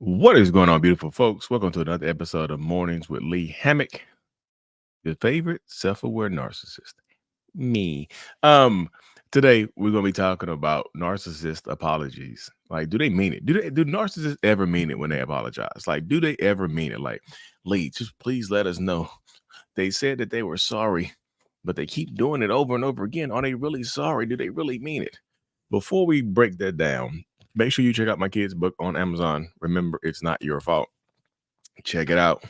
What is going on, beautiful folks? Welcome to another episode of Mornings with Lee Hammock, your favorite self-aware narcissist. Me. Um, Today we're gonna be talking about narcissist apologies. Like, do they mean it? Do narcissists ever mean it when they apologize? Like, do they ever mean it? Like, Lee, just please let us know. They said that they were sorry, but they keep doing it over and over again. Are they really sorry? Do they really mean it? Before we break that down, make sure you check out my kids' book on Amazon. Remember, it's not your fault. Check it out.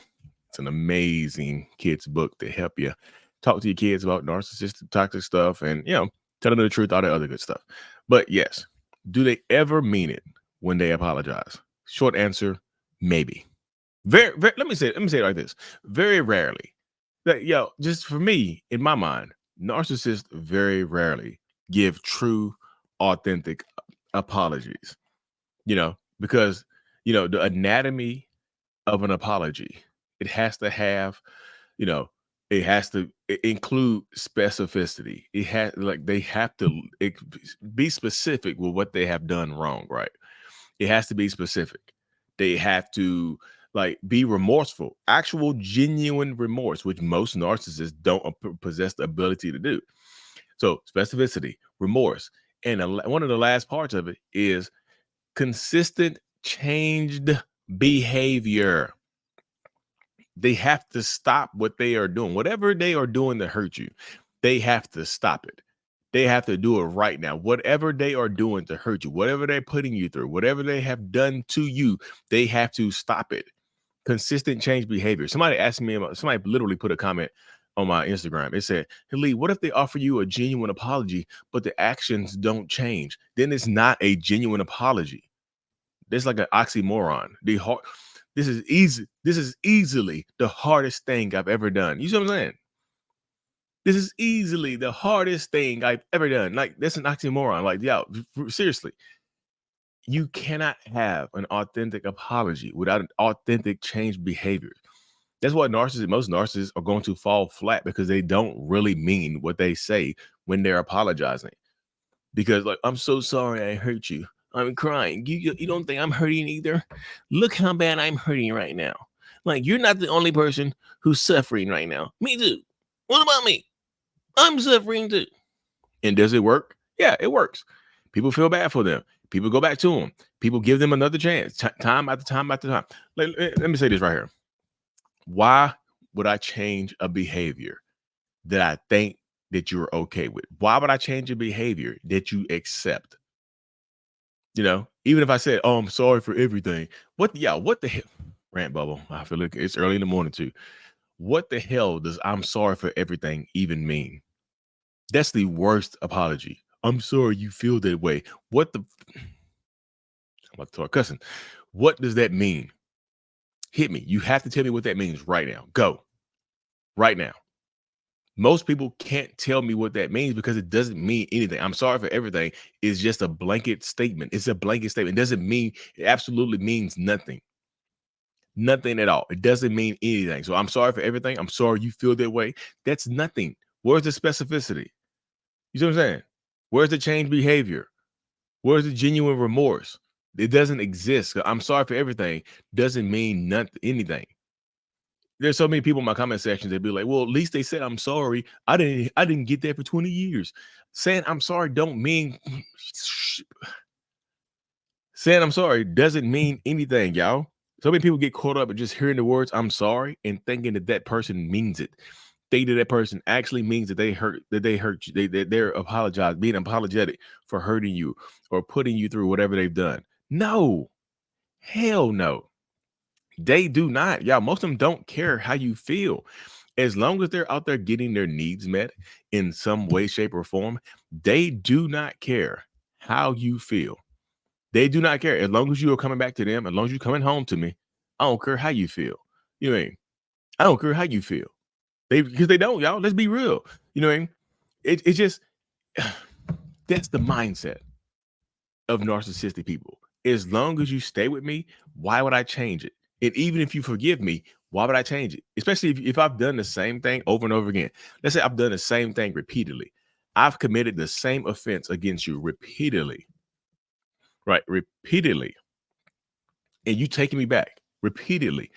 It's an amazing kids' book to help you talk to your kids about narcissistic, toxic stuff and, tell them the truth, all that other good stuff. But yes, do they ever mean it when they apologize? Short answer, maybe. Let me say it like this. Very rarely. Just for me, in my mind, narcissists very rarely give true, authentic apologies. Because the anatomy of an apology, it has to have, you know, it has to include specificity. They have to be specific with what they have done wrong, right? It has to be specific. They have to be remorseful, actual genuine remorse, which most narcissists don't possess the ability to do. So specificity, remorse, and one of the last parts of it is consistent changed behavior. They have to stop what they are doing. Whatever they are doing to hurt you, they have to stop it. They have to do it right now. Whatever they are doing to hurt you, whatever they're putting you through, whatever they have done to you, they have to stop it. Consistent change behavior. Somebody literally put a comment on my Instagram. It said, "Hey Lee, what if they offer you a genuine apology, but the actions don't change? Then it's not a genuine apology." It's like an oxymoron. This is easy. This is easily the hardest thing I've ever done. You see what I'm saying? This is easily the hardest thing I've ever done. Like, that's an oxymoron. Like, seriously, you cannot have an authentic apology without an authentic change behavior. That's why most narcissists are going to fall flat because they don't really mean what they say when they're apologizing. Because, like, I'm so sorry I hurt you. I'm crying. You don't think I'm hurting either? Look how bad I'm hurting right now. Like, you're not the only person who's suffering right now. Me too. What about me? I'm suffering too. And does it work? Yeah, it works. People feel bad for them. People go back to them. People give them another chance, time after time after time. Let me say this right here. Why would I change a behavior that I think that you're okay with? Why would I change a behavior that you accept? Even if I said, "Oh, I'm sorry for everything." What the hell? Rant bubble. I feel like it's early in the morning too. What the hell does "I'm sorry for everything" even mean? That's the worst apology. I'm sorry you feel that way. I'm about to start cussing. What does that mean? Hit me. You have to tell me what that means right now. Go. Right now. Most people can't tell me what that means because it doesn't mean anything. "I'm sorry for everything" is just a blanket statement. It's a blanket statement. It absolutely means nothing. Nothing at all. It doesn't mean anything. So "I'm sorry for everything." I'm sorry you feel that way. That's nothing. Where's the specificity? You see what I'm saying? Where's the change behavior? Where's the genuine remorse? It doesn't exist. "I'm sorry for everything" doesn't mean nothing, anything. There's so many people in my comment sections that be like, "Well, at least they said I'm sorry. I didn't get that for 20 years." Saying "I'm sorry" don't mean saying "I'm sorry" doesn't mean anything, y'all. So many people get caught up in just hearing the words "I'm sorry" and thinking that that person means it. Think that that person actually means that they hurt you. They're being apologetic for hurting you or putting you through whatever they've done. No, hell no. They do not. Y'all, most of them don't care how you feel. As long as they're out there getting their needs met in some way, shape, or form, they do not care how you feel. They do not care. As long as you are coming back to them, as long as you're coming home to me, I don't care how you feel. You know what I mean? I don't care how you feel. Because they don't, y'all. Let's be real. You know what I mean? It just that's the mindset of narcissistic people. As long as you stay with me, why would I change it? And even if you forgive me, why would I change it? Especially if I've done the same thing over and over again. Let's say I've done the same thing repeatedly. I've committed the same offense against you repeatedly, right? Repeatedly. and you taking me back repeatedly.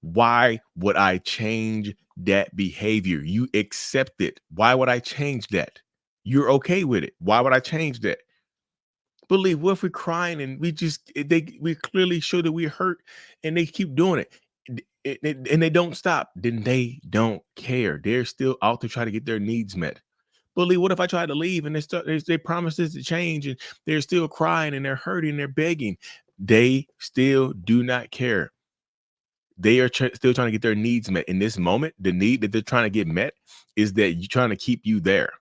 Why would I change that behavior? You accept it. Why would I change that? You're okay with it. Why would I change that? Believe, what if we're crying and we clearly show that we're hurt and they keep doing it, and they don't stop, then they don't care. They're still out to try to get their needs met. Believe, what if I try to leave and they promise this to change and they're still crying and they're hurting, they're begging. They still do not care. They are still trying to get their needs met. In this moment, the need that they're trying to get met is that you're trying to keep you there.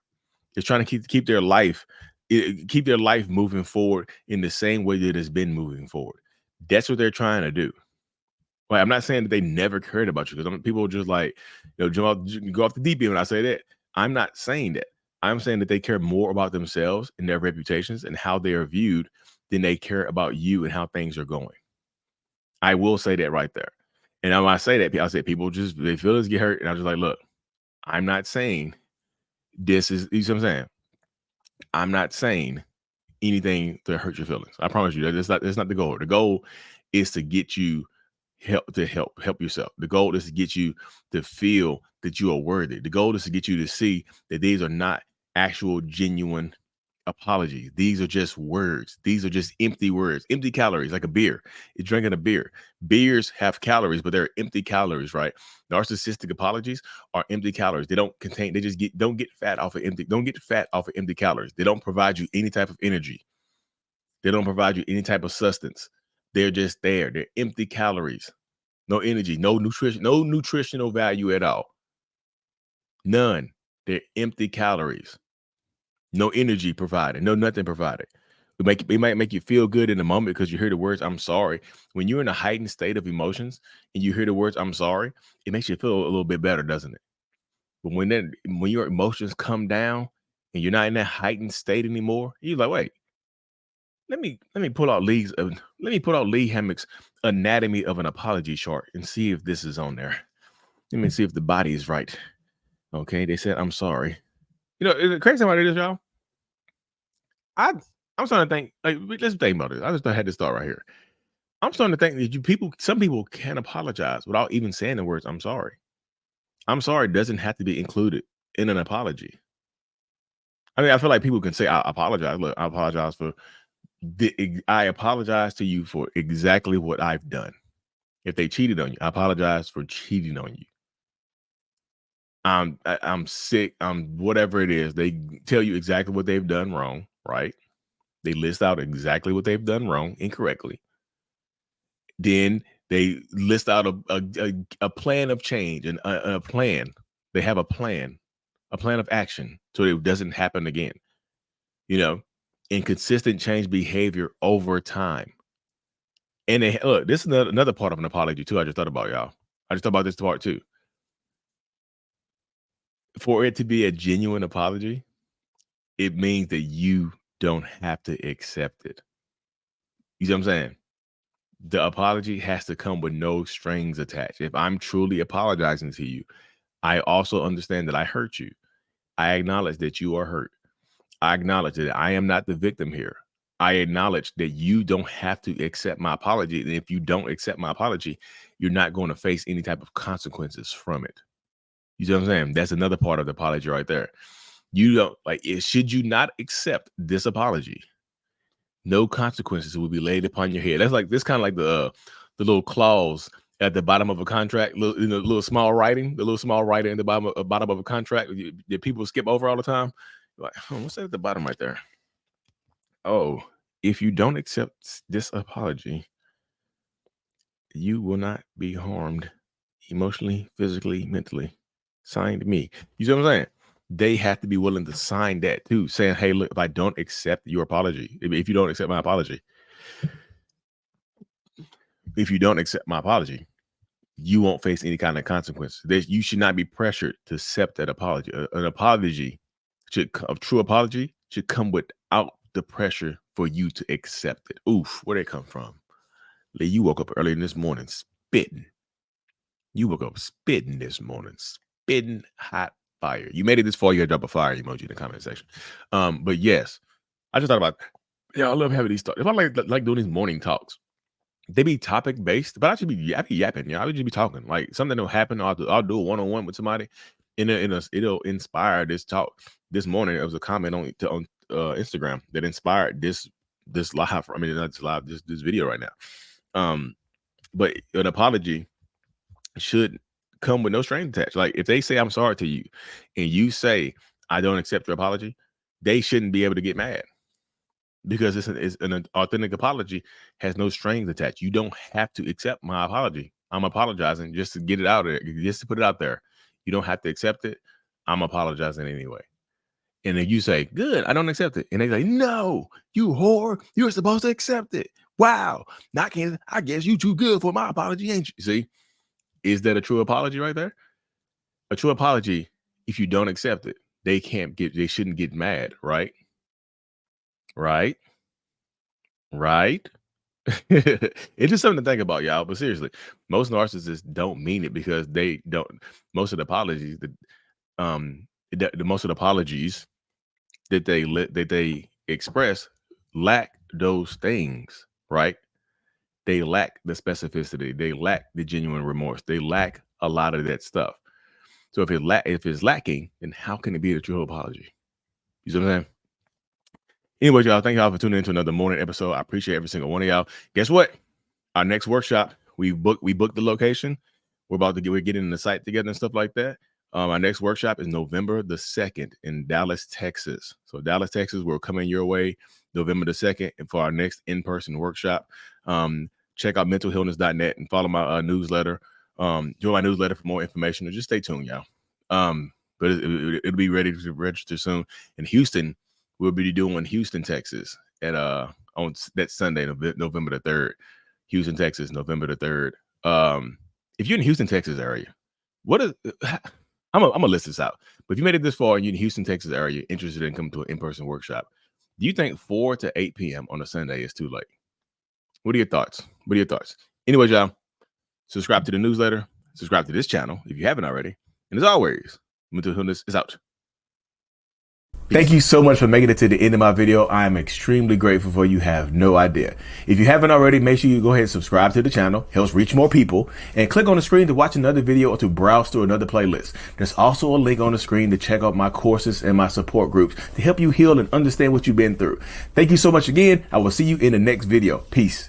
It's trying to keep keep their life moving forward in the same way that it's been moving forward. That's what they're trying to do. Like, I'm not saying that they never cared about you, because people just like, go off the deep end when I say that. I'm not saying that. I'm saying that they care more about themselves and their reputations and how they are viewed than they care about you and how things are going. I will say that right there. And when I say that, I say people just, they feel this get hurt. And I'm just like, look, I'm not saying this is, you see what I'm saying? I'm not saying anything to hurt your feelings. I promise you that's not the goal. The goal is to get you help yourself. The goal is to get you to feel that you are worthy. The goal is to get you to see that these are not actual genuine apologies. These are just words. These are just empty words, empty calories, like a beer. You're drinking a beer. Beers have calories, but they're empty calories, right? Narcissistic apologies are empty calories. They don't contain, they just don't get fat off of empty calories. They don't provide you any type of energy. They don't provide you any type of sustenance. They're just there. They're empty calories. No energy, no nutrition, no nutritional value at all. None. They're empty calories. No energy provided, no nothing provided. It might make you feel good in the moment because you hear the words "I'm sorry." When you're in a heightened state of emotions and you hear the words "I'm sorry," it makes you feel a little bit better, doesn't it? But when your emotions come down and you're not in that heightened state anymore, you're like, wait, let me pull out Lee Hammock's anatomy of an apology chart and see if this is on there. Let me see if the body is right. Okay, they said I'm sorry. The crazy about it is, y'all, I'm starting to think, like, let's think about this. I just had this thought right here. I'm starting to think that some people can apologize without even saying the words "I'm sorry." "I'm sorry" doesn't have to be included in an apology. I mean, I feel like people can say, "I apologize. Look, I apologize to you for exactly what I've done." If they cheated on you, I apologize for cheating on you. I'm sick. I'm whatever it is. They tell you exactly what they've done wrong, right? They list out exactly what they've done wrong incorrectly. Then they list out a plan of change and a plan. They have a plan of action so it doesn't happen again. And consistent change behavior over time. And look, this is another part of an apology too. I just thought about, y'all. I just thought about this part too. For it to be a genuine apology, it means that you don't have to accept it. You see what I'm saying? The apology has to come with no strings attached. If I'm truly apologizing to you, I also understand that I hurt you. I acknowledge that you are hurt. I acknowledge that I am not the victim here. I acknowledge that you don't have to accept my apology. And if you don't accept my apology, you're not going to face any type of consequences from it. You see what I'm saying? That's another part of the apology right there. You don't should you not accept this apology, no consequences will be laid upon your head. That's like this kind of like the little clause at the bottom of a contract, little small writing, the little small writing in the bottom of a contract that people skip over all the time. Like, what's that at the bottom right there? Oh, if you don't accept this apology, you will not be harmed emotionally, physically, mentally. Signed me. You see what I'm saying? They have to be willing to sign that too, saying, hey, look, if I don't accept your apology, if you don't accept my apology, you won't face any kind of consequence. You should not be pressured to accept that apology. An apology a true apology should come without the pressure for you to accept it. Oof, where'd it come from? Lee, you woke up early this morning spitting. You woke up spitting this morning, spitting hot fire. You made it this far, you had to drop a fire emoji in the comment section. But yes, I just thought about, I love having these thoughts. If I like doing these morning talks, they be topic based, but I should be yapping. I would just be talking. Like something will happen. I'll do a one-on-one with somebody, and it'll inspire this talk. This morning, there was a comment on Instagram that inspired this live. I mean, not this live, this video right now. But an apology should come with no strings attached. Like if they say I'm sorry to you, and you say I don't accept your apology, they shouldn't be able to get mad. Because it's an authentic apology has no strings attached. You don't have to accept my apology. I'm apologizing just to get it out there, just to put it out there. You don't have to accept it. I'm apologizing anyway. And then you say, good, I don't accept it. And they say, no, you whore, you're supposed to accept it. Wow. I guess you too good for my apology, ain't you? See, is that a true apology right there? A true apology, if you don't accept it, they shouldn't get mad, right? Right? It's just something to think about, y'all. But seriously, most narcissists don't mean it because they don't. Most of the apologies that they express lack those things, right? They lack the specificity. They lack the genuine remorse. They lack a lot of that stuff. So if it's lacking, then how can it be a true apology? You see what I'm saying? Anyways, y'all, thank y'all for tuning into another morning episode. I appreciate every single one of y'all. Guess what? Our next workshop, we booked the location. We're getting the site together and stuff like that. Our next workshop is November the 2nd in Dallas, Texas. So Dallas, Texas, we're coming your way November the 2nd and for our next in-person workshop. Check out mentalhealness.net and follow my newsletter. Join my newsletter for more information, or just stay tuned, y'all. But it'll be ready to register soon. In Houston, we'll be doing Houston, Texas at on that Sunday, November the 3rd. Houston, Texas, November the 3rd. If you're in Houston, Texas area, I'm gonna list this out. But if you made it this far and you're in Houston, Texas area, interested in coming to an in-person workshop, do you think 4 to 8 p.m. on a Sunday is too late? What are your thoughts? Anyways, y'all, subscribe to the newsletter, subscribe to this channel if you haven't already. And as always, Mental Healness is out. Thank you so much for making it to the end of my video. I am extremely grateful for you. Have no idea. If you haven't already, make sure you go ahead and subscribe to the channel. Helps reach more people. And click on the screen to watch another video or to browse through another playlist. There's also a link on the screen to check out my courses and my support groups to help you heal and understand what you've been through. Thank you so much again. I will see you in the next video. Peace.